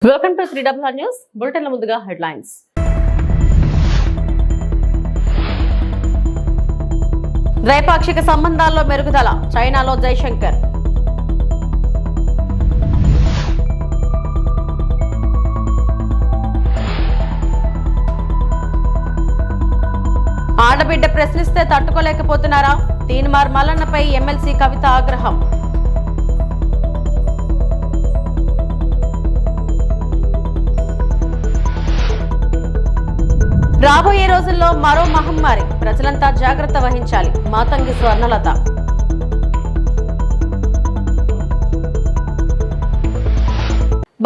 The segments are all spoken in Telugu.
వెల్కమ్ టు 3WR న్యూస్ బులెటిన్ల ముందుగా హెడ్లైన్స్. ద్వైపాక్షిక సంబంధాల్లో మెరుగుదల, చైనాలో జైశంకర్. ఆడబిడ్డ ప్రశ్నిస్తే తట్టుకోలేకపోతున్నారా? తీన్మార్ మల్లన్నపై ఎమ్మెల్సీ కవిత ఆగ్రహం. రాబోయే రోజుల్లో మరో మహమ్మారి, ప్రజలంతా జాగ్రత్త వహించాలి. మాతంగి స్వర్ణలత.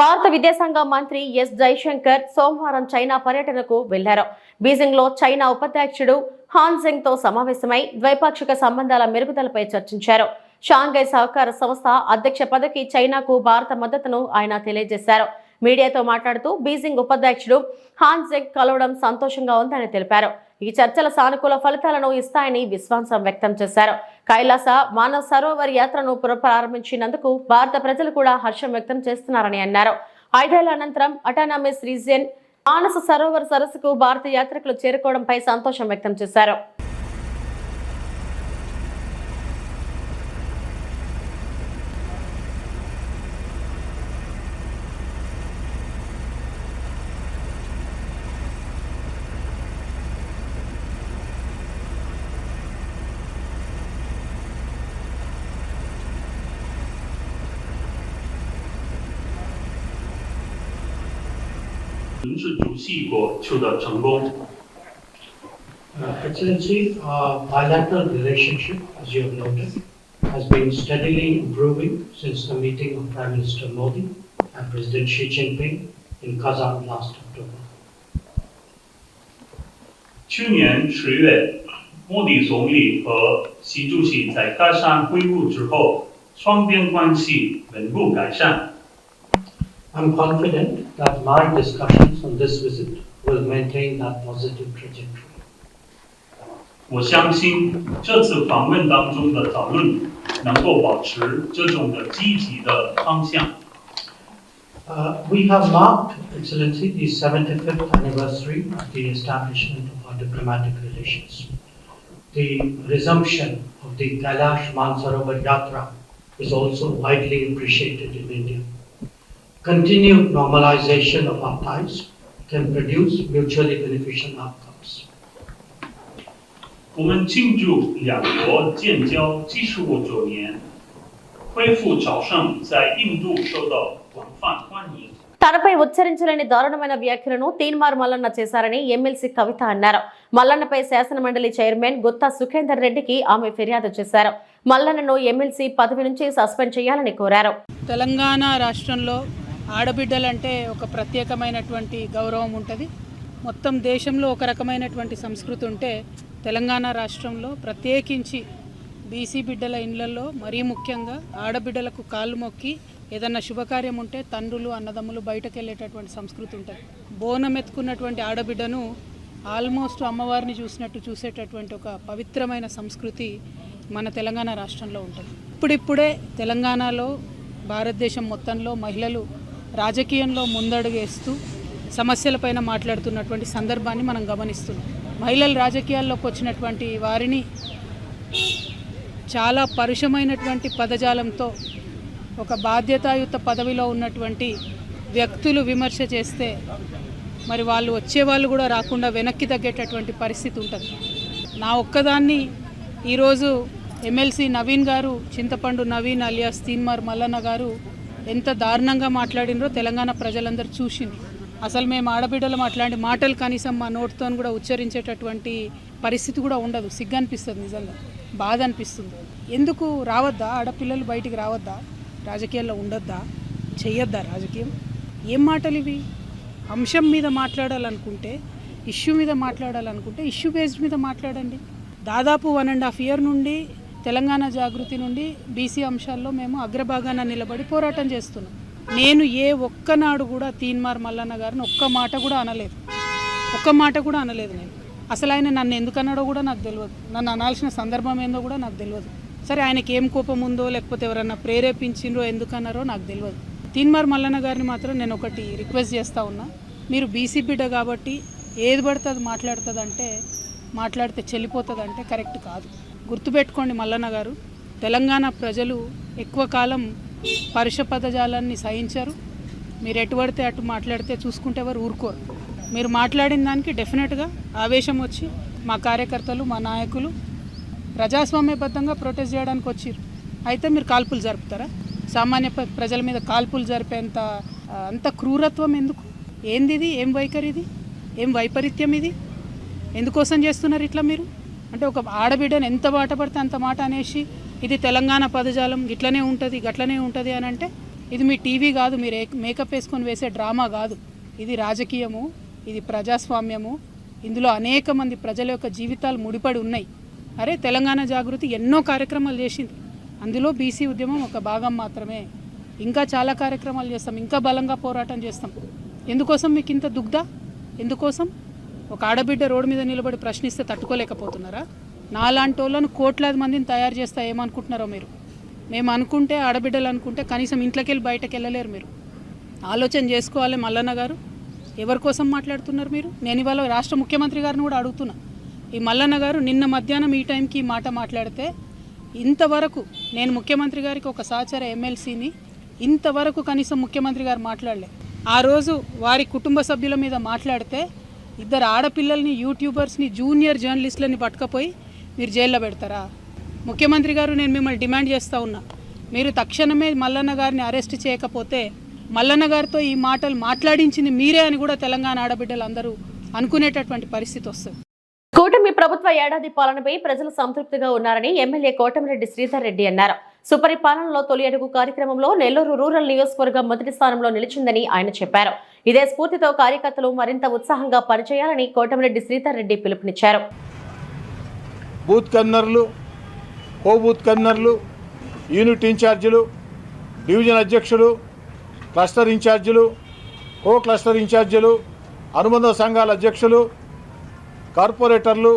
భారత విదేశాంగ మంత్రి ఎస్ జైశంకర్ సోమవారం చైనా పర్యటనకు వెళ్లారు. బీజింగ్ లో చైనా ఉపాధ్యక్షుడు హాన్ జెంగ్ తో సమావేశమై ద్వైపాక్షిక సంబంధాల మెరుగుదలపై చర్చించారు. షాంఘై సహకార సంస్థ అధ్యక్ష పదవికి చైనాకు భారత మద్దతును ఆయన తెలియజేశారు. మీడియాతో మాట్లాడుతూ బీజింగ్ ఉపాధ్యక్షుడు హాన్ జెంగ్ కలవడం సంతోషంగా ఉందని తెలిపారు. ఈ చర్చల సానుకూల ఫలితాలను ఇస్తాయని విశ్వాసం వ్యక్తం చేశారు. కైలాస మానవ్ సరోవర్ యాత్రను ప్రారంభించినందుకు భారత ప్రజలు కూడా హర్షం వ్యక్తం చేస్తున్నారని అన్నారు. 5 ఏళ్ల అనంతరం అటానమస్ రీజియన్ మానస సరోవర్ సరస్సుకు భారత యాత్రికులు చేరుకోవడంపై సంతోషం వ్యక్తం చేశారు.是主系国取得成功。Excellency, our bilateral relationship, as you have noted, has been steadily improving since the meeting of Prime Minister Modi and President Xi Jinping in Kazan last October. 去年10月，莫迪总理和习主席在喀山会晤之后，双边关系稳步改善。I'm confident that my discussions on this visit will maintain that positive trajectory. 我相信这次访问当中的讨论能够保持这种的积极的方向。We have marked, Excellency, the 75th anniversary of the establishment of our diplomatic relations. The resumption of the Kailash Mansarovar Yatra is also widely appreciated in India. Continued normalization of our ties can produce mutually beneficial outcomes. 我们庆祝两国建交75周年，恢复朝圣在印度受到广泛欢迎。తనపై ఉచ్చరించలేని దారుణమైన వ్యాఖ్యలను తీన్మార్ మల్లన్న చేశారని ఎమ్మెల్సీ కవిత అన్నారు. మల్లన్నపై శాసనమండలి చైర్మన్ గుత్తా సుఖేందర్ రెడ్డికి ఆమె ఫిర్యాదు చేశారు. మల్లన్నను ఎమ్మెల్సీ పదవి నుంచి సస్పెండ్ చేయాలని కోరారు. తెలంగాణ రాష్ట్రంలో ఆడబిడ్డలంటే ఒక ప్రత్యేకమైనటువంటి గౌరవం ఉంటుంది. మొత్తం దేశంలో ఒక రకమైనటువంటి సంస్కృతి ఉంటే తెలంగాణ రాష్ట్రంలో ప్రత్యేకించి బీసీ బిడ్డల ఇళ్లలో మరీ ముఖ్యంగా ఆడబిడ్డలకు కాళ్ళు మొక్కి ఏదన్నా శుభకార్యం ఉంటే తండ్రులు అన్నదమ్ములు బయటకు వెళ్ళేటటువంటి సంస్కృతి ఉంటుంది. బోనం ఎత్తుకున్నటువంటి ఆడబిడ్డను ఆల్మోస్ట్ అమ్మవారిని చూసినట్టు చూసేటటువంటి ఒక పవిత్రమైన సంస్కృతి మన తెలంగాణ రాష్ట్రంలో ఉంటుంది. ఇప్పుడిప్పుడే తెలంగాణలో భారతదేశం మొత్తంలో మహిళలు రాజకీయంలో ముందడుగేస్తూ సమస్యలపైన మాట్లాడుతున్నటువంటి సందర్భాన్ని మనం గమనిస్తున్నాం. మహిళలు రాజకీయాల్లోకి వచ్చినటువంటి వారిని చాలా పరుషమైనటువంటి పదజాలంతో ఒక బాధ్యతాయుత పదవిలో ఉన్నటువంటి వ్యక్తులు విమర్శ చేస్తే మరి వాళ్ళు వచ్చేవాళ్ళు కూడా రాకుండా వెనక్కి తగ్గేటటువంటి పరిస్థితి ఉంటుంది. నా ఒక్కదాన్ని ఈరోజు ఎమ్మెల్సీ నవీన్ గారు, చింతపండు నవీన్ అలియాస్ తీన్మార్ మల్లన్న గారు ఎంత దారుణంగా మాట్లాడినరో తెలంగాణ ప్రజలందరూ చూసిండ్రు. అసలు మేము ఆడబిడ్డలు అట్లాంటి మాటలు కనీసం మా నోటితో కూడా ఉచ్చరించేటటువంటి పరిస్థితి కూడా ఉండదు. సిగ్గు అనిపిస్తుంది, నిజంగా బాధ అనిపిస్తుంది. ఎందుకు రావద్దా ఆడపిల్లలు బయటికి రావద్దా? రాజకీయాల్లో ఉండొద్దా? చెయ్యొద్దా రాజకీయం? ఏం మాటలు ఇవి? అంశం మీద మాట్లాడాలనుకుంటే, ఇష్యూ మీద మాట్లాడాలనుకుంటే ఇష్యూ బేస్డ్ మీద మాట్లాడండి. దాదాపు 1.5 year నుండి తెలంగాణ జాగృతి నుండి బీసీ అంశాల్లో మేము అగ్రభాగాన నిలబడి పోరాటం చేస్తున్నాం. నేను ఏ ఒక్కనాడు కూడా తీన్మార్ మల్లన్న గారిని ఒక్క మాట కూడా అనలేదు. నేను అసలు ఆయన నన్ను ఎందుకు అన్నాడో కూడా నాకు తెలియదు. నన్ను అనాల్సిన సందర్భం ఏందో కూడా నాకు తెలియదు. సరే, ఆయనకి ఏం కోపం ఉందో లేకపోతే ఎవరన్నా ప్రేరేపించిండ్రో ఎందుకన్నారో నాకు తెలియదు. తీన్మార్ మల్లన్న గారిని మాత్రం నేను ఒకటి రిక్వెస్ట్ చేస్తూ ఉన్నా, మీరు బీసీ బిడ్డ కాబట్టి ఏది పడితే అది మాట్లాడుతుందంటే మాట్లాడితే చెల్లిపోతుందంటే కరెక్ట్ కాదు. గుర్తుపెట్టుకోండి మల్లన్న గారు, తెలంగాణ ప్రజలు ఎక్కువ కాలం పరుష పదజాలాన్ని సహించరు. మీరు ఎటు పడితే అటు మాట్లాడితే చూసుకుంటే ఎవరు ఊరుకోరు. మీరు మాట్లాడిన దానికి డెఫినెట్గా ఆవేశం వచ్చి మా కార్యకర్తలు మా నాయకులు ప్రజాస్వామ్యబద్ధంగా ప్రొటెస్ట్ చేయడానికి వచ్చారు. అయితే మీరు కాల్పులు జరుపుతారా? సామాన్య ప్రజల మీద కాల్పులు జరిపేంత అంత క్రూరత్వం ఎందుకు? ఏంది ఇది? ఏం వైఖరి ఇది? ఏం వైపరీత్యం ఇది? ఎందుకోసం చేస్తున్నారు ఇట్లా మీరు? అంటే ఒక ఆడబిడ్డను ఎంత మాట పడితే అంత మాట అనేసి ఇది తెలంగాణ పదజాలం ఇట్లనే ఉంటుంది గట్లనే ఉంటుంది అని అంటే ఇది మీ టీవీ కాదు, మీరు మేకప్ వేసుకొని వేసే డ్రామా కాదు. ఇది రాజకీయము, ఇది ప్రజాస్వామ్యము. ఇందులో అనేక మంది ప్రజల యొక్క జీవితాలు ముడిపడి ఉన్నాయి. అరే తెలంగాణ జాగృతి ఎన్నో కార్యక్రమాలు చేసింది, అందులో బీసీ ఉద్యమం ఒక భాగం మాత్రమే. ఇంకా చాలా కార్యక్రమాలు చేస్తాం, ఇంకా బలంగా పోరాటం చేస్తాం. ఎందుకోసం మీకు ఇంత దుగ్ధ? ఎందుకోసం? ఒక ఆడబిడ్డ రోడ్డు మీద నిలబడి ప్రశ్నిస్తే తట్టుకోలేకపోతున్నారా? నాలాంటి వాళ్ళను కోట్లాది మందిని తయారు చేస్తా ఏమనుకుంటున్నారో మీరు? మేము అనుకుంటే, ఆడబిడ్డలు అనుకుంటే కనీసం ఇంట్లోకి వెళ్ళి బయటకు వెళ్ళలేరు. మీరు ఆలోచన చేసుకోవాలి. మల్లన్న గారు ఎవరి కోసం మాట్లాడుతున్నారు మీరు? నేను ఇవాళ రాష్ట్ర ముఖ్యమంత్రి గారిని కూడా అడుగుతున్నా, ఈ మల్లన్న గారు నిన్న మధ్యాహ్నం ఈ టైంకి ఈ మాట మాట్లాడితే ఇంతవరకు నేను ముఖ్యమంత్రి గారికి ఒక సహచర ఎమ్మెల్సీని ఇంతవరకు కనీసం ముఖ్యమంత్రి గారు మాట్లాడలే. ఆ రోజు వారి కుటుంబ సభ్యుల మీద మాట్లాడితే ఇద్దరు ఆడపిల్లల్ని యూట్యూబర్స్ని జూనియర్ జర్నలిస్టులని పట్టుకపోయి మీరు జైల్లో పెడతారా? ముఖ్యమంత్రి గారు నేను మిమ్మల్ని డిమాండ్ చేస్తూ ఉన్నా, మీరు తక్షణమే మల్లన్న గారిని అరెస్ట్ చేయకపోతే మల్లన్న గారితో ఈ మాటలు మాట్లాడించింది మీరే అని కూడా తెలంగాణ ఆడబిడ్డలు అందరూ అనుకునేటటువంటి పరిస్థితి వస్తుంది. కూటమి ప్రభుత్వ ఏడాది పాలనపై ప్రజలు సంతృప్తిగా ఉన్నారని ఎమ్మెల్యే కోటమిరెడ్డి శ్రీధర్ రెడ్డి అన్నారు. సుపరిపాలనలో తొలి అడుగు కార్యక్రమంలో నెల్లూరు రూరల్ నియోజకవర్గం మొదటి స్థానంలో నిలిచిందని ఆయన చెప్పారు. ఇదే స్ఫూర్తితో కార్యకర్తలు మరింత ఉత్సాహంగా పనిచేయాలని కోటమిరెడ్డి శ్రీధర్ రెడ్డి పిలుపునిచ్చారు. బూత్ కన్వీనర్లు, కో బూత్ కన్వీనర్లు, యూనిట్ ఇన్ఛార్జీలు, డివిజన్ అధ్యక్షులు, క్లస్టర్ ఇన్ఛార్జీలు, కో క్లస్టర్ ఇన్ఛార్జీలు, అనుబంధ సంఘాల అధ్యక్షులు, కార్పొరేటర్లు,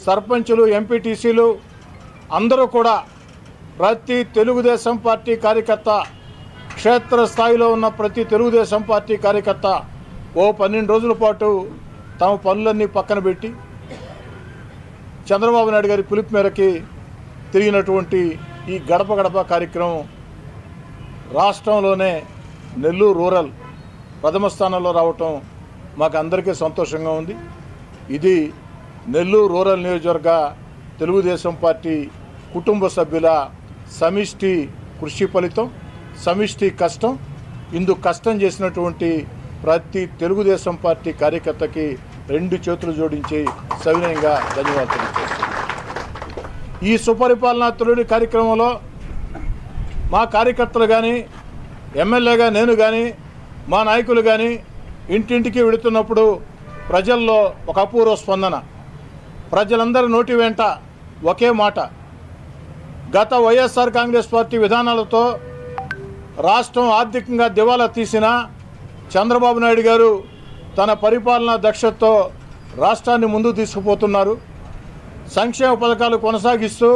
సర్పంచులు, ఎంపీటీసీలు అందరూ కూడా ప్రతి తెలుగుదేశం పార్టీ కార్యకర్త, క్షేత్రస్థాయిలో ఉన్న ప్రతి తెలుగుదేశం పార్టీ కార్యకర్త 12 రోజుల పాటు తమ పనులన్నీ పక్కన పెట్టి చంద్రబాబు నాయుడు గారి పిలుపు మేరకి తిరిగినటువంటి ఈ గడప గడప కార్యక్రమం రాష్ట్రంలోనే నెల్లూరు రూరల్ ప్రథమ స్థానంలో రావటం మాకు అందరికీ సంతోషంగా ఉంది. ఇది నెల్లూరు రూరల్ నియోజకవర్గ తెలుగుదేశం పార్టీ కుటుంబ సభ్యుల సమిష్టి కృషి ఫలితం, సమిష్టి కష్టం. ఇందుకు కష్టం చేసినటువంటి ప్రతి తెలుగుదేశం పార్టీ కార్యకర్తకి 2 చేతులు జోడించి సవినయంగా ధన్యవాదాలు తెలియజేస్తున్నాను. ఈ సుపరిపాలనా తొలి కార్యక్రమంలో మా కార్యకర్తలు కానీ, ఎమ్మెల్యేగా నేను కానీ, మా నాయకులు కానీ ఇంటింటికి వెళుతున్నప్పుడు ప్రజల్లో ఒక అపూర్వ స్పందన. ప్రజలందరి నోటి వెంట ఒకే మాట, గత వైఎస్ఆర్ కాంగ్రెస్ పార్టీ విధానాలతో రాష్ట్రం ఆర్థికంగా దివాలా తీసిన చంద్రబాబు నాయుడు గారు తన పరిపాలనా దక్షతతో రాష్ట్రాన్ని ముందుకు తీసుకుపోతున్నారు. సంక్షేమ పథకాలు కొనసాగిస్తూ,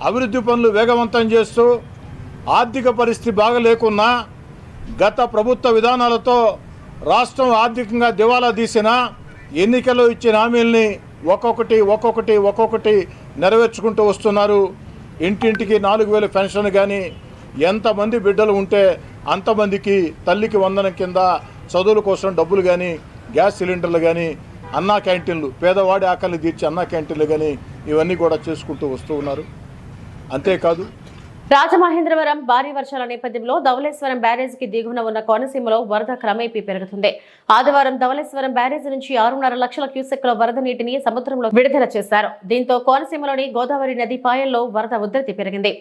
అభివృద్ధి పనులు వేగవంతం చేస్తూ, ఆర్థిక పరిస్థితి బాగలేకున్నా గత ప్రభుత్వ విధానాలతో రాష్ట్రం ఆర్థికంగా దివాలా తీసిన ఎన్నికల్లో ఇచ్చిన హామీల్ని ఒక్కొక్కటి నెరవేర్చుకుంటూ వస్తున్నారు. ఇంటింటికి 4000 పెన్షన్ కానీ, ఎంతమంది బిడ్డలు ఉంటే అంతమందికి తల్లికి వందనం కింద చదువుల కోసం డబ్బులు కానీ, గ్యాస్ సిలిండర్లు కానీ, అన్నా క్యాంటీన్లు, పేదవాడి ఆకలిని తీర్చి అన్నా క్యాంటీన్లు కానీ ఇవన్నీ కూడా చేసుకుంటూ వస్తూ ఉన్నారు. అంతేకాదు రాజమహేంద్రవరం భారీ వర్షాల నేపథ్యంలో ధవళేశ్వరం బ్యారేజీకి దిగువన ఉన్న కోనసీమలో వరద క్రమేపీ పెరుగుతుంది. ఆదివారం ధవళేశ్వరం బ్యారేజీ నుంచి 6.5 లక్షల క్యూసెక్ల వరద నీటిని సముద్రంలో విడుదల చేశారు. దీంతో కోనసీమలోని గోదావరి నది పాయల్లో వరద ఉధృతి పెరిగింది.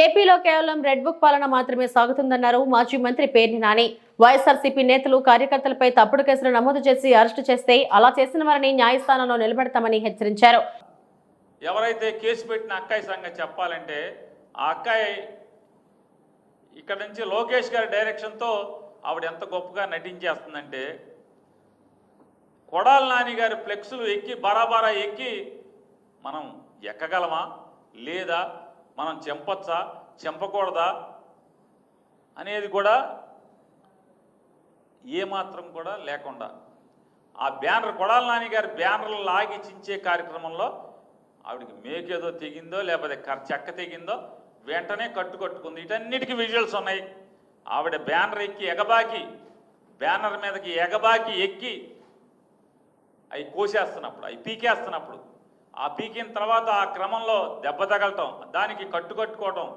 ఏపీలో కేవలం రెడ్ బుక్ పాలన మాత్రమే సాగుతుందన్నారు మాజీ మంత్రి పేర్ని నాని. వైఎస్ఆర్సీపీ నేతలు కార్యకర్తలపై తప్పుడు కేసులు నమోదు చేసి అరెస్టు చేస్తే అలా చేసిన వారిని న్యాయస్థానంలో నిలబెడతామని హెచ్చరించారు. ఎవరైతే కేసు పెట్టిన అక్కాయి సంగతి చెప్పాలంటే ఆ అక్కాయి ఇక్కడ నుంచి లోకేష్ గారి డైరెక్షన్తో ఆవిడ ఎంత గొప్పగా నటించేస్తుందంటే కొడాలి నాని గారి ఫ్లెక్సులు ఎక్కి బరాబరా ఎక్కి మనం ఎక్కగలమా లేదా మనం చెంపొచ్చా చెంపకూడదా అనేది కూడా ఏమాత్రం కూడా లేకుండా ఆ బ్యానర్ కొడాలి నాని గారి బ్యానర్లు లాగి చించే కార్యక్రమంలో ఆవిడకి మేకేదో తెగిందో లేకపోతే చెక్క తెగిందో వెంటనే కట్టుకుంది. వీటన్నిటికీ విజువల్స్ ఉన్నాయి. ఆవిడ బ్యానర్ ఎక్కి ఎగబాకి బ్యానర్ మీదకి ఎగబాకి ఎక్కి అవి కోసేస్తున్నప్పుడు అవి పీకేస్తున్నప్పుడు ఆ పీకిన తర్వాత ఆ క్రమంలో దెబ్బ తగలటం దానికి కట్టుకోవటం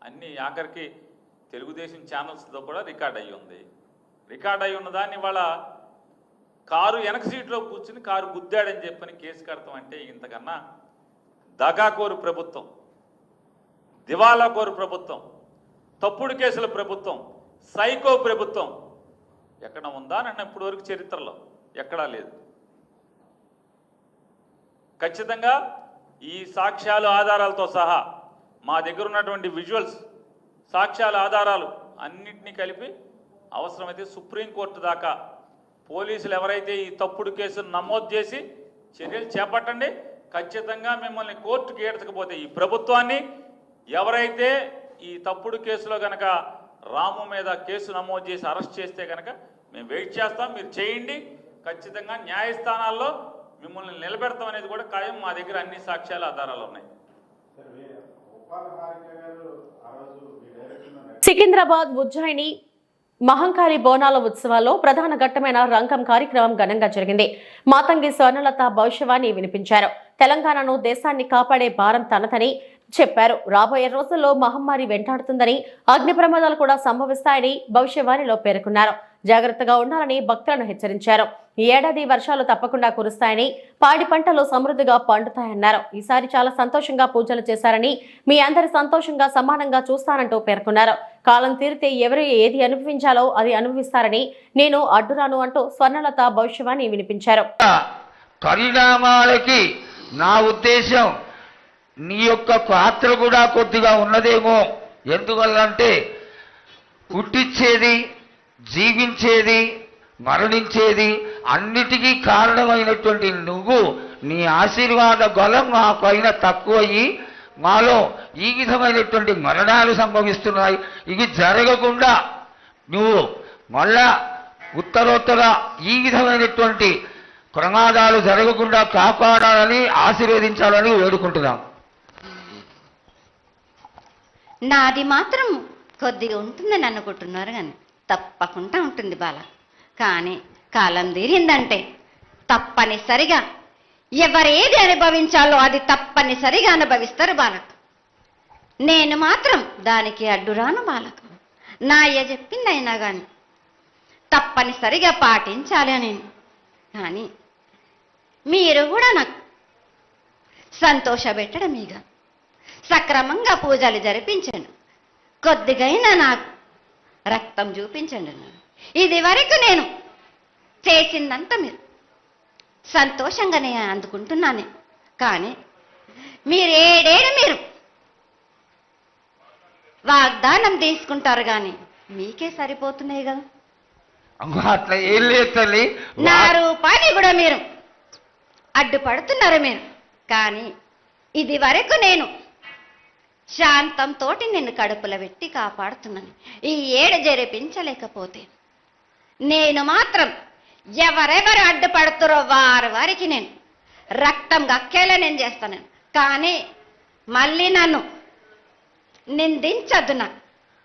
అన్నీ ఆఖరికి తెలుగుదేశం ఛానల్స్తో కూడా రికార్డ్ అయ్యి ఉంది. రికార్డ్ అయ్యి ఉన్న దాన్ని వాళ్ళ కారు వెనక సీట్లో కూర్చుని కారు గుద్దాడని చెప్పని కేసు కడతాం అంటే ఇంతకన్నా దగాకోరు ప్రభుత్వం, దివాలాకోరు ప్రభుత్వం, తప్పుడు కేసుల ప్రభుత్వం, సైకో ప్రభుత్వం ఎక్కడ ఉందా నన్ను ఇప్పటివరకు చరిత్రలో ఎక్కడా లేదు. ఖచ్చితంగా ఈ సాక్ష్యాలు ఆధారాలతో సహా మా దగ్గర ఉన్నటువంటి విజువల్స్ సాక్ష్యాల ఆధారాలు అన్నింటినీ కలిపి అవసరమైతే సుప్రీంకోర్టు దాకా పోలీసులు ఎవరైతే ఈ తప్పుడు కేసును నమోదు చేసి చర్యలు చేపట్టండి. ఖచ్చితంగా మిమ్మల్ని కోర్టుకి ఏడ్చకపోతే ఈ ప్రభుత్వాన్ని ఎవరైతే ఈ తప్పుడు కేసులో కనుక రాము మీద కేసు నమోదు చేసి అరెస్ట్ చేస్తే కనుక మేము వెయిట్ చేస్తాం. మీరు చేయండి. ఖచ్చితంగా న్యాయస్థానాల్లో మిమ్మల్ని నిలబెడతాం అనేది కూడా ఖాయం. మా దగ్గర అన్ని సాక్ష్యాల ఆధారాలు ఉన్నాయి. సికింద్రాబాద్ ఉజ్జయిని మహంకాళి బోనాల ఉత్సవాల్లో ప్రధాన ఘట్టమైన రంగం కార్యక్రమం ఘనంగా జరిగింది. మాతంగి స్వర్ణలత భవిష్యవాణి వినిపించారు. తెలంగాణను దేశాన్ని కాపాడే భారం తనదని చెప్పారు. రాబోయే రోజుల్లో మహమ్మారి వెంటాడుతుందని, అగ్ని ప్రమాదాలు కూడా సంభవిస్తాయని భవిష్యవాణిలో పేర్కొన్నారు. జాగ్రత్తగా ఉండాలని భక్తులను హెచ్చరించారు. ఈ ఏడాది వర్షాలు తప్పకుండా కురుస్తాయని, పాడి పంటలు సమృద్ధిగా పండుతాయన్నారు. ఈసారి చాలా సంతోషంగా పూజలు చేశారని, మీ అందరి సంతోషంగా సమానంగా చూస్తానంటూ పేర్కొన్నారు. కాలం తీరితే ఎవరు ఏది అనుభవించాలో అది అనుభవిస్తారని, నేను అడ్డురాను అంటూ స్వర్ణలత భవిష్యవాణి వినిపించారు. పరిణామాలకి నా ఉద్దేశం నీ యొక్క పాత్ర కూడా కొద్దిగా ఉన్నదేమో. ఎందువల్లంటే పుట్టించేది, జీవించేది, మరణించేది అన్నిటికీ కారణమైనటువంటి నువ్వు నీ ఆశీర్వాద బలం మా పైన తక్కువయ్యి మాలో ఈ విధమైనటువంటి మరణాలు సంభవిస్తున్నాయి. ఇవి జరగకుండా నువ్వు మళ్ళా ఉత్తరోత్తర ఈ విధమైనటువంటి ప్రమాదాలు జరగకుండా కాపాడాలని ఆశీర్వదించాలని వేడుకుంటున్నాం. నాది మాత్రం కొద్దిగా ఉంటుందని అనుకుంటున్నారు, కానీ తప్పకుండా ఉంటుంది బాల. కానీ కాలం తీరిందంటే తప్పనిసరిగా ఎవరేది అనుభవించాలో అది తప్పనిసరిగా అనుభవిస్తారు బాలకు. నేను మాత్రం దానికి అడ్డురాను బాలకు. నా అయ్య చెప్పిందైనా కానీ తప్పనిసరిగా పాటించాలి అని. కానీ మీరు కూడా నాకు సంతోషపెట్టడం ఇక సక్రమంగా పూజలు జరిపించండి. కొద్దిగైనా నాకు రక్తం చూపించండి. ఇది వరకు నేను చేసిందంతా మీరు సంతోషంగానే అందుకుంటున్నానే. కానీ మీరు ఏడేడు వాగ్దానం తీసుకుంటారు కానీ మీకే సరిపోతున్నాయి కదా. అట్లా ఏం లేదు తల్లి. నా రూపాన్ని కూడా మీరు అడ్డుపడుతున్నారు మీరు. కానీ ఇది వరకు నేను శాంతంతో నిన్ను కడుపులో పెట్టి కాపాడుతున్నాను. ఈ ఏడు జరిపించలేకపోతే నేను మాత్రం ఎవరెవరు అడ్డుపడుతారో వారికి నేను రక్తం గక్కేలా నేను చేస్తాను. కానీ మళ్ళీ నన్ను నిందించద్దు. నాకు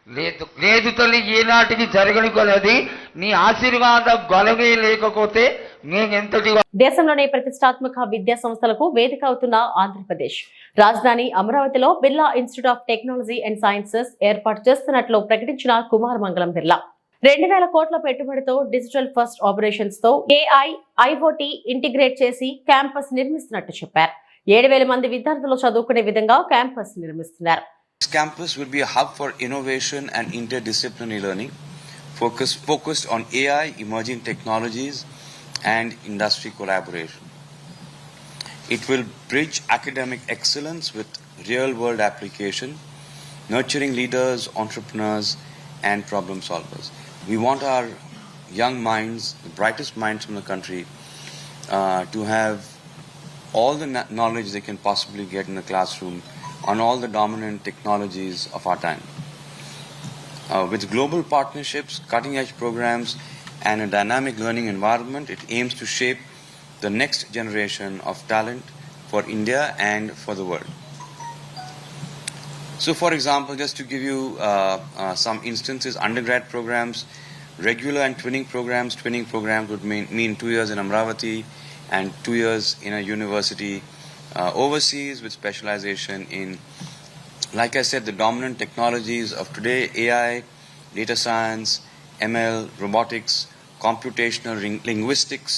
లేదు లేదు తల్లి, ఏనాటికి జరగని కొలది నీ ఆశీర్వాద గొలవే లేకపోతే నేనెంతటి. దేశంలోనే ప్రతిష్టాత్మక విద్యా సంస్థలకు వేదిక అవుతున్న ఆంధ్రప్రదేశ్ రాజధాని అమరావతిలో Birla institute of technology and sciences ఏర్పాటు చేస్తున్నట్లు ప్రకటించిన కుమార్ మంగళం బిర్లా 2000 కోట్ల పెట్టుబడితో డిజిటల్ ఫస్ట్ ఆపరేషన్స్ తో AI, IoT ఇంటిగ్రేట్ చేసి క్యాంపస్ నిర్మిస్తున్నట్టు చెప్పారు. 7000 మంది విద్యార్థులు చదువుకునే విధంగా క్యాంపస్ నిర్మిస్తున్నారు. This campus will be a hub for innovation and interdisciplinary learning, focused on AI, emerging technologies, and industry collaboration. It will bridge academic excellence with real-world application, nurturing leaders, entrepreneurs, and problem solvers. We want our young minds, the brightest minds from the country, to have all the knowledge they can possibly get in the classroom on all the dominant technologies of our time. With global partnerships, cutting-edge programs, and a dynamic learning environment, it aims to shape the next generation of talent for India and for the world. So, for example, just to give you some instances, undergrad programs, regular and twinning programs. Twinning programs would mean 2 years in Amravati and 2 years in a university overseas with specialization in, like I said, the dominant technologies of today: AI, data science, ML, robotics, computational linguistics,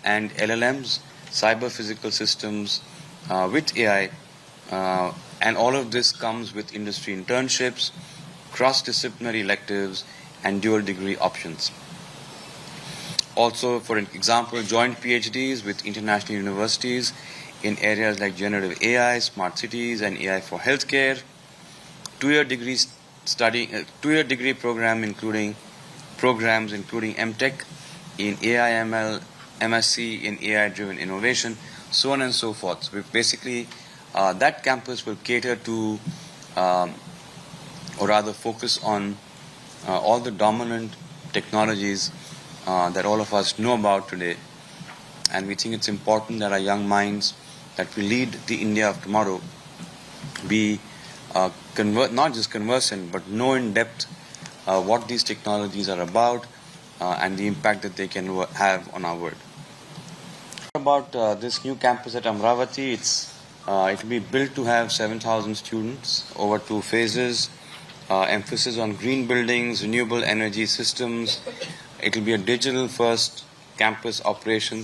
and LLMs, cyber physical systems with AI, and all of this comes with industry internships, cross-disciplinary electives, and dual degree options. Also, for example, joint PhDs with international universities in areas like generative AI, smart cities, and AI for healthcare. 2-year degree program programs including MTech in AI, ML, MSc in AI-driven innovation, so on and so forth. So basically, that campus will cater to, or rather focus on, all the dominant technologies that all of us know about today. And we think it's important that our young minds that will lead the India of tomorrow be not just conversant, but know in depth what these technologies are about and the impact that they can have on our world. About this new campus at Amravati, it will be built to have 7,000 students over 2 phases. Emphasis on green buildings, renewable energy systems. It will be a digital-first campus operation.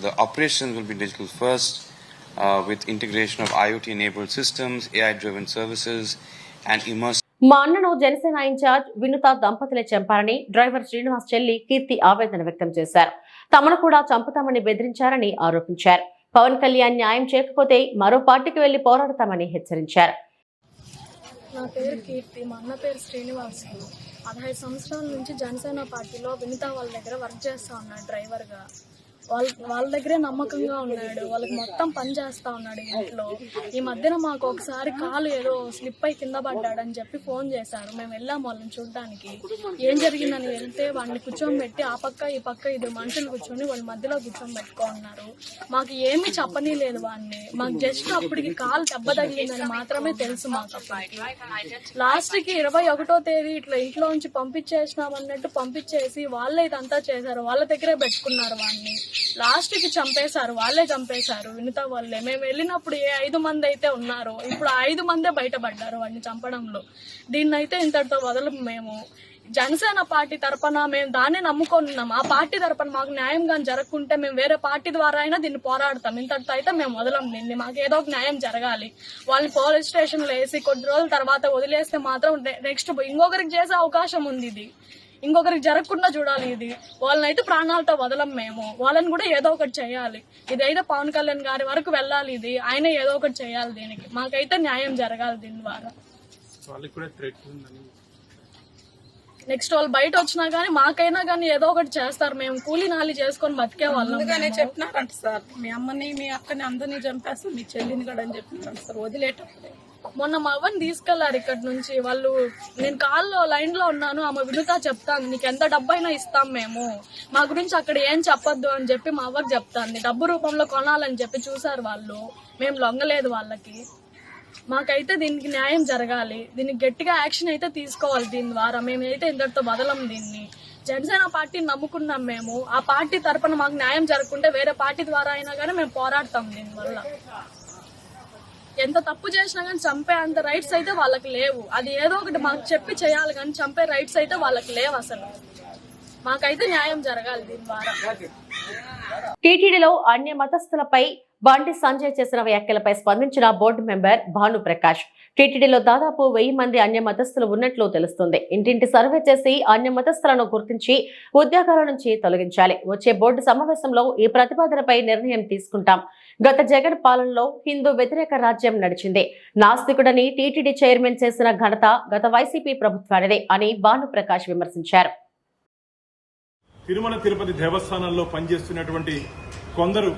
The operations will be digital first, with integration of IoT-enabled systems, AI-driven services, and immersive. మా అన్నను జనసేన ఇన్ఛార్జ్ వినుత దంపతులే చంపారని డ్రైవర్ శ్రీనివాస్ చెల్లి కీర్తి ఆవేదన వ్యక్తం చేశారు. తమను కూడా చంపుతామని బెదిరించారని ఆరోపించారు. పవన్ కళ్యాణ్ న్యాయం చేయకపోతే మరో పార్టీకి వెళ్లి పోరాడతామని హెచ్చరించారు. నా పేరు కీర్తి, మా అన్న పేరు శ్రీనివాస్. 15 సంవత్సరాల నుంచి జనసేన పార్టీలో వినిత వాళ్ళ దగ్గర వర్క్ చేస్తా ఉన్నాడు డ్రైవర్గా. వాళ్ళ దగ్గరే నమ్మకంగా ఉన్నాడు. వాళ్ళకి మొత్తం పని చేస్తా ఉన్నాడు ఇంట్లో. ఈ మధ్యన మాకు ఒకసారి కాలు ఏదో స్లిప్ అయి కింద పడ్డాడని చెప్పి ఫోన్ చేశారు. మేము వెళ్ళాము వాళ్ళని చూడడానికి. ఏం జరిగిందని వెళ్తే వాడిని కూర్చోబెట్టి ఆ పక్క ఈ పక్క 2 మనుషులు కూర్చొని వాళ్ళ మధ్యలో కూర్చోబెట్టుకున్నారు. మాకు ఏమీ చెప్పనీ లేదు వాడిని. మాకు జస్ట్ అప్పటికి కాలు దెబ్బ తగిలిందని మాత్రమే తెలుసు మాకు. అప్పటికి లాస్ట్కి 21వ తేదీ ఇట్లా ఇంట్లో నుంచి పంపించేసినామన్నట్టు పంపించేసి వాళ్ళే ఇదంతా చేశారు. వాళ్ళ దగ్గరే పెట్టుకున్నారు వాడిని. లాస్ట్ కి చంపేశారు, వాళ్ళే చంపేశారు వినిత వాళ్ళే. మేము వెళ్ళినప్పుడు 5 మంది అయితే ఉన్నారు, ఇప్పుడు 5 మందే బయటపడ్డారు వాడిని చంపడంలో. దీన్నైతే ఇంతటితో వదలం. మేము జనసేన పార్టీ తరపున మేము దాన్ని నమ్ముకున్నాం. ఆ పార్టీ తరపున మాకు న్యాయంగా జరగకుంటే మేము వేరే పార్టీ ద్వారా అయినా దీన్ని పోరాడతాం. ఇంతటితో అయితే మేము వదలం దీన్ని. మాకు ఏదో ఒక న్యాయం జరగాలి. వాళ్ళని పోలీస్ స్టేషన్లో వేసి కొద్ది రోజుల తర్వాత వదిలేస్తే మాత్రం నెక్స్ట్ ఇంకొకరికి చేసే అవకాశం ఉంది. ఇది ఇంకొకరికి జరగకుండా చూడాలి. ఇది వాళ్ళనైతే ప్రాణాలతో వదలం మేము. వాళ్ళని కూడా ఏదో ఒకటి చేయాలి. ఇదైతే పవన్ కళ్యాణ్ గారి వరకు వెళ్ళాలి. ఇది ఆయన ఏదో ఒకటి చేయాలి. దీనికి మాకైతే న్యాయం జరగాలి. దీని ద్వారా నెక్స్ట్ వాళ్ళు బయట వచ్చినా గానీ మాకైనా గానీ ఏదో ఒకటి చేస్తారు. మేము కూలీ నాలి చేసుకొని బతికే వాళ్ళం. చెప్పినారంట సార్, మీ అమ్మని మీ అక్కని అందరినీ చంపేస్తారు, మీ చెల్లిని కూడా అని చెప్పినారంట సార్ వదిలేటప్పుడే. మొన్న మా అవ్వని తీసుకెళ్లారు ఇక్కడ నుంచి వాళ్ళు. నేను కాల్లో లైన్ లో ఉన్నాను. ఆమె వినుత చెప్తాను, నీకు ఎంత డబ్బు అయినా ఇస్తాం మేము, మా గురించి అక్కడ ఏం చెప్పొద్దు అని చెప్పి మా అవ్వకి చెప్తాను. డబ్బు రూపంలో కొనాలని చెప్పి చూసారు వాళ్ళు. మేము లొంగలేదు వాళ్ళకి. మాకైతే దీనికి న్యాయం జరగాలి. దీనికి గట్టిగా యాక్షన్ అయితే తీసుకోవాలి. దీని ద్వారా మేమైతే ఇంతటితో వదలం దీన్ని. జనసేన పార్టీని నమ్ముకున్నాం మేము. ఆ పార్టీ తరపున మాకు న్యాయం జరగకుంటే వేరే పార్టీ ద్వారా అయినా కానీ మేము పోరాడతాం. దీనివల్ల ఎంత తప్పు చేసినా కానీ చంపే అంత రైట్స్ అయితే వాళ్ళకి లేవు. అది ఏదో ఒకటి మాకు చెప్పి చేయాలి కానీ చంపే రైట్స్ అయితే వాళ్ళకి లేవు అసలు. మాకైతే న్యాయం జరగాలి దీని ద్వారా. టీటీడీలో అన్య మతస్థులపై బండి సంజయ్ చేసిన వ్యాఖ్యలపై స్పందించిన బోర్డు మెంబర్ భానుప్రకాష్, టీటీడీలో దాదాపు 1000 మంది అన్య మతస్థులు ఉన్నట్లు తెలుస్తుంది. ఇంటింటి సర్వే చేసి అన్య మతస్థులను గుర్తించి ఉద్యోగాల నుంచి తొలగించాలి. వచ్చే బోర్డు సమావేశంలో ఈ ప్రతిపాదనపై నిర్ణయం తీసుకుంటాం. గత జగన్ పాలనలో హిందూ వ్యతిరేక రాజ్యం నడిచింది. నాస్తికుడని టీటీడీ చైర్మన్ చేసిన ఘనత గత వైసీపీ ప్రభుత్వానిదే అని భానుప్రకాష్ విమర్శించారు. తిరుమల తిరుపతి దేవస్థానంలో పనిచేస్తున్నటువంటి కొందరు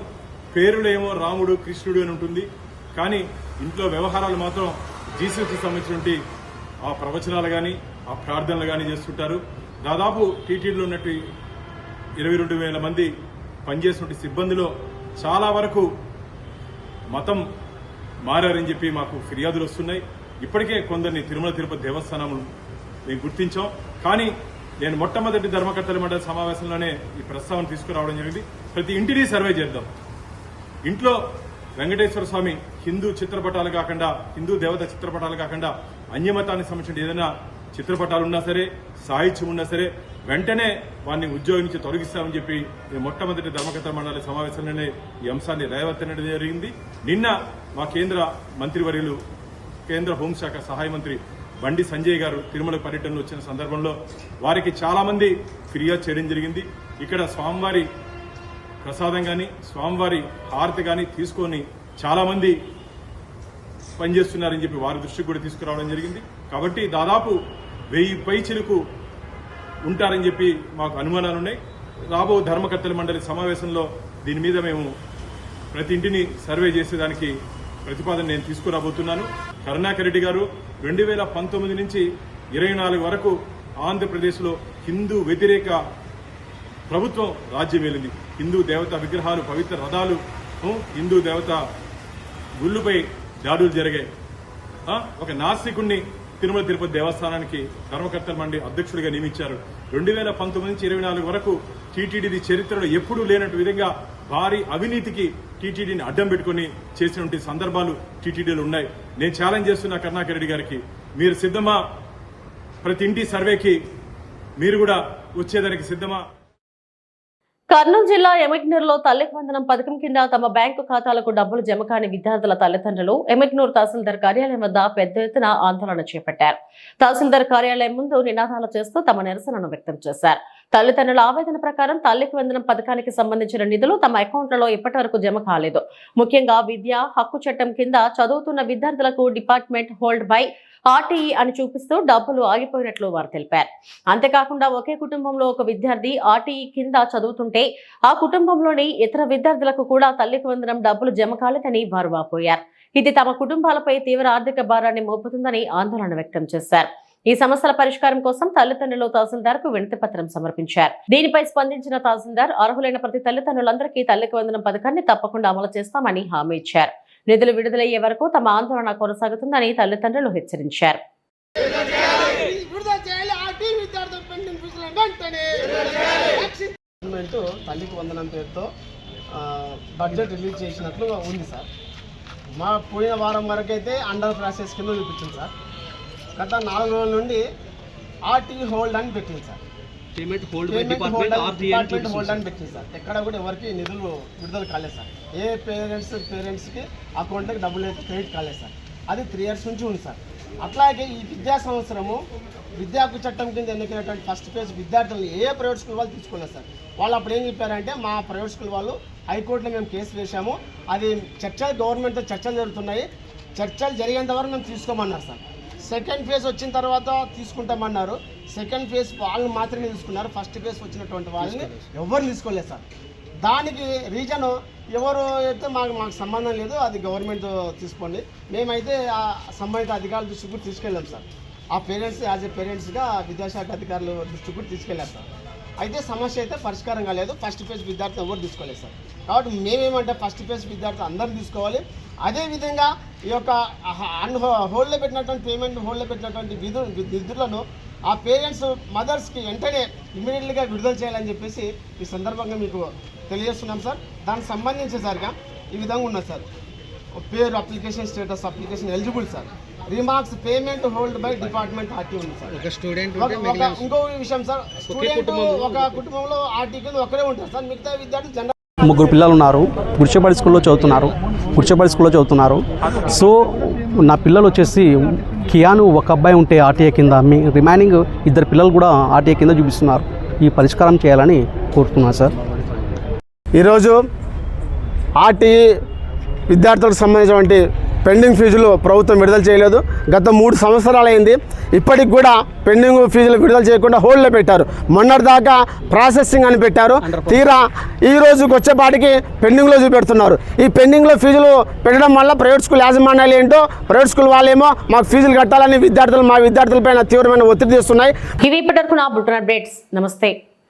పేరులేమో రాముడు కృష్ణుడు అని ఉంటుంది, కానీ ఇంట్లో వ్యవహారాలు మాత్రం జీసస్కి సంబంధించినటువంటి ఆ ప్రవచనాలు కానీ ఆ ప్రార్థనలు కానీ చేస్తుంటారు. దాదాపు టీటీడీలో ఉన్నట్టు 22,000 మంది పనిచేసినటువంటి సిబ్బందిలో చాలా వరకు మతం మారని చెప్పి మాకు ఫిర్యాదులు వస్తున్నాయి. ఇప్పటికే కొందరిని తిరుమల తిరుపతి దేవస్థానం మేము గుర్తించాం. కానీ నేను మొట్టమొదటి ధర్మకర్తల మండలి సమావేశంలోనే ఈ ప్రస్తావన తీసుకురావడం జరిగింది. ప్రతి ఇంటిని సర్వే చేద్దాం. ఇంట్లో వెంకటేశ్వర స్వామి హిందూ చిత్రపటాలు కాకుండా, హిందూ దేవత చిత్రపటాలు కాకుండా అన్యమతానికి సంబంధించిన ఏదైనా చిత్రపటాలు ఉన్నా సరే, సాహిత్యం ఉన్నా సరే వెంటనే వారిని ఉద్యోగం నుంచి తొలగిస్తామని చెప్పి మొట్టమొదటి ధర్మకర్తల మండలి సమావేశంలోనే ఈ అంశాన్ని రేవత్తనడం జరిగింది. నిన్న మా కేంద్ర మంత్రివర్యులు, కేంద్ర హోంశాఖ సహాయ మంత్రి బండి సంజయ్ గారు తిరుమల పర్యటనలో వచ్చిన సందర్భంలో వారికి చాలా మంది ఫిర్యాదు చేయడం జరిగింది. ఇక్కడ స్వామివారి ప్రసాదం కానీ స్వామివారి హారతి కానీ తీసుకొని చాలా మంది పనిచేస్తున్నారని చెప్పి వారి దృష్టికి కూడా తీసుకురావడం జరిగింది. కాబట్టి దాదాపు 1000 పైచిలకు ఉంటారని చెప్పి మాకు అనుమానాలు ఉన్నాయి. రాబో ధర్మకర్తల మండలి సమావేశంలో దీని మీద మేము ప్రతి ఇంటిని సర్వే చేసేదానికి ప్రతిపాదన నేను తీసుకురాబోతున్నాను. కరుణాకర్ రెడ్డి గారు 2019 నుంచి 24 వరకు ఆంధ్రప్రదేశ్లో హిందూ వ్యతిరేక ప్రభుత్వం రాజ్యం ఏలింది. హిందూ దేవత విగ్రహాలు, పవిత్ర రథాలు, హిందూ దేవత గుళ్ళుపై దాడులు జరిగాయి. ఒక నాస్తికుణ్ణి తిరుమల తిరుపతి దేవస్థానానికి ధర్మకర్తల మండలి అధ్యక్షుడిగా నియమించారు. 2019 నుంచి 24 వరకు టీటీడీ చరిత్రలో ఎప్పుడూ లేనట్టు విధంగా భారీ అవినీతికి టీటీడీని అడ్డం పెట్టుకుని చేసినటువంటి సందర్భాలు టీటీడీలో ఉన్నాయి. నేను ఛాలెంజ్ చేస్తున్నా కరుణాకర్ రెడ్డి గారికి, మీరు సిద్ధమా? ప్రతి ఇంటి సర్వేకి మీరు కూడా వచ్చేదానికి సిద్ధమా? కర్నూలు జిల్లా ఎమ్మిగ్నూరులో తల్లికి వందనం పథకం కింద తమ బ్యాంకు ఖాతాలకు డబ్బులు జమ కాని విద్యార్థుల తల్లిదండ్రులు ఎమ్మిగ్నూరు తహసీల్దార్ కార్యాలయం వద్ద పెద్ద ఎత్తున ఆందోళన చేపట్టారు. తహసీల్దార్ కార్యాలయం ముందు నినాదాలు చేస్తూ తమ నిరసనను వ్యక్తం చేశారు. తల్లిదండ్రుల ఆవేదన ప్రకారం తల్లికి వందనం పథకానికి సంబంధించిన నిధులు తమ అకౌంట్లలో ఇప్పటి వరకు జమ కాలేదు. ముఖ్యంగా విద్యా హక్కు చట్టం కింద చదువుతున్న విద్యార్థులకు డిపార్ట్మెంట్ హోల్డ్ బై ఆర్టీఈ అని చూపిస్తూ డబ్బులు ఆగిపోయినట్లు వారు తెలిపారు. అంతేకాకుండా ఒకే కుటుంబంలో ఒక విద్యార్థి ఆర్టీఈ కింద చదువుతుంటే ఆ కుటుంబంలోని ఇతర విద్యార్థులకు కూడా తల్లికి వందనం డబ్బులు జమ కాలేదని వారు వాపోయారు. ఇది తమ కుటుంబాలపై తీవ్ర ఆర్థిక భారాన్ని మోపుతుందని ఆందోళన వ్యక్తం చేశారు. ఈ సమస్యల పరిష్కారం కోసం తల్లిదండ్రులు తహసీల్దార్కు వినతి పత్రం సమర్పించారు. దీనిపై స్పందించిన తహసీల్దార్ అర్హులైన ప్రతి తల్లిదండ్రులందరికీ తల్లికి వందనం పథకాన్ని తప్పకుండా అమలు చేస్తామని హామీ ఇచ్చారు. నిధులు విడుదలయ్యే వరకు తమ ఆందోళన కొనసాగుతుందని తల్లిదండ్రులు హెచ్చరించారు. తల్లికి వందనం పేరుతో బడ్జెట్ రిలీజ్ చేసినట్లు ఉంది సార్. మా పోయిన వారం వరకు అయితే అండర్ ప్రాసెస్ కింద చూపించింది సార్. గత 4 రోజుల నుండి ఆర్టీ హోల్డ్ అని పెట్టింది సార్. పేమెంట్ హోల్డ్ అని పెట్టింది సార్. ఎక్కడ కూడా ఎవరికి నిధులు విడుదల కాలేదు సార్. ఏ పేరెంట్స్కి అకౌంట్కి డబ్బులు క్రెడిట్ కాలేదు సార్. అది 3 years నుంచి ఉంది సార్. అట్లాగే ఈ విద్యా సంవత్సరము విద్యా హక్కు చట్టం కింద ఎన్నికైనటువంటి ఫస్ట్ ఫేజ్ విద్యార్థులను ఏ ప్రైవేట్ స్కూల్ వాళ్ళు తీసుకోలేదు సార్. వాళ్ళు అప్పుడు ఏం చెప్పారంటే మా ప్రైవేట్ స్కూల్ వాళ్ళు హైకోర్టులో మేము కేసు వేసాము, అది చర్చలు గవర్నమెంట్తో చర్చలు జరుగుతున్నాయి, చర్చలు జరిగేంత వరకు మేము తీసుకోమన్నారు సార్. సెకండ్ ఫేజ్ వచ్చిన తర్వాత తీసుకుంటామన్నారు. సెకండ్ ఫేజ్ వాళ్ళని మాత్రమే తీసుకున్నారు. ఫస్ట్ ఫేజ్ వచ్చినటువంటి వాళ్ళని ఎవరు తీసుకోలేదు సార్. దానికి రీజను ఎవరు అయితే మాకు సంబంధం లేదు, అది గవర్నమెంట్ తీసుకోండి. మేమైతే ఆ సంబంధిత అధికారుల దృష్టికి కూడా తీసుకెళ్ళాం సార్. ఆ పేరెంట్స్ యాజ్ ఏ పేరెంట్స్గా విద్యాశాఖ అధికారుల దృష్టికి కూడా తీసుకెళ్ళారు సార్. అయితే సమస్య అయితే పరిష్కారం కాలేదు. ఫస్ట్ ఫేజ్ విద్యార్థులు ఎవరు తీసుకోలేదు సార్. కాబట్టి మేమేమంటే ఫస్ట్ ఫేజ్ విద్యార్థులు అందరూ తీసుకోవాలి. అదేవిధంగా ఈ యొక్క హోల్డ్లో పెట్టినటువంటి పేమెంట్ హోల్డ్లో పెట్టినటువంటి నిధులను ఆ పేరెంట్స్ మదర్స్కి వెంటనే ఇమీడియట్గా విడుదల చేయాలని చెప్పేసి ఈ సందర్భంగా మీకు తెలియజేస్తున్నాం సార్. దానికి సంబంధించేసరిగా ఈ విధంగా ఉన్నది సార్. పేరు application status application eligible sir. Remarks payment hold by department RT ఉంది సార్. ఒక స్టూడెంట్ ఇంకో విషయం సార్, స్టూడెంట్ ఒక కుటుంబంలో ఆర్టీ కింద ఒకరే ఉంటారు సార్. మిగతా విద్యార్థులు జనరల్ ముగ్గురు పిల్లలు ఉన్నారు. గుడిచెపాడి స్కూల్లో చదువుతున్నారు. సో నా పిల్లలు వచ్చేసి కియాను ఒక అబ్బాయి ఉంటే ఆర్టీఏ కింద, రిమైనింగ్ 2 పిల్లలు కూడా ఆర్టీఏ కింద చూపిస్తున్నారు. ఈ పరిష్కారం చేయాలని కోరుతున్నాను సార్. ఈరోజు ఆర్టీఈ విద్యార్థులకు సంబంధించినటువంటి పెండింగ్ ఫీజులు ప్రభుత్వం విడుదల చేయలేదు. గత 3 సంవత్సరాలైంది. ఇప్పటికి కూడా పెండింగ్ ఫీజులు విడుదల చేయకుండా హోల్డ్లో పెట్టారు. మొన్నటిదాకా ప్రాసెసింగ్ అని పెట్టారు. తీరా ఈ రోజుకి వచ్చేపాటికి పెండింగ్లో చూపెడుతున్నారు. ఈ పెండింగ్లో ఫీజులు పెట్టడం వల్ల ప్రైవేట్ స్కూల్ యాజమాన్యాలు ఏంటో, ప్రైవేట్ స్కూల్ వాళ్ళేమో మాకు ఫీజులు కట్టాలని మా విద్యార్థులపైన తీవ్రమైన ఒత్తిడి చేస్తున్నాయి. ఇవి ఇప్పటివరకు నా బులెటిన్ అప్డేట్స్. నమస్తే.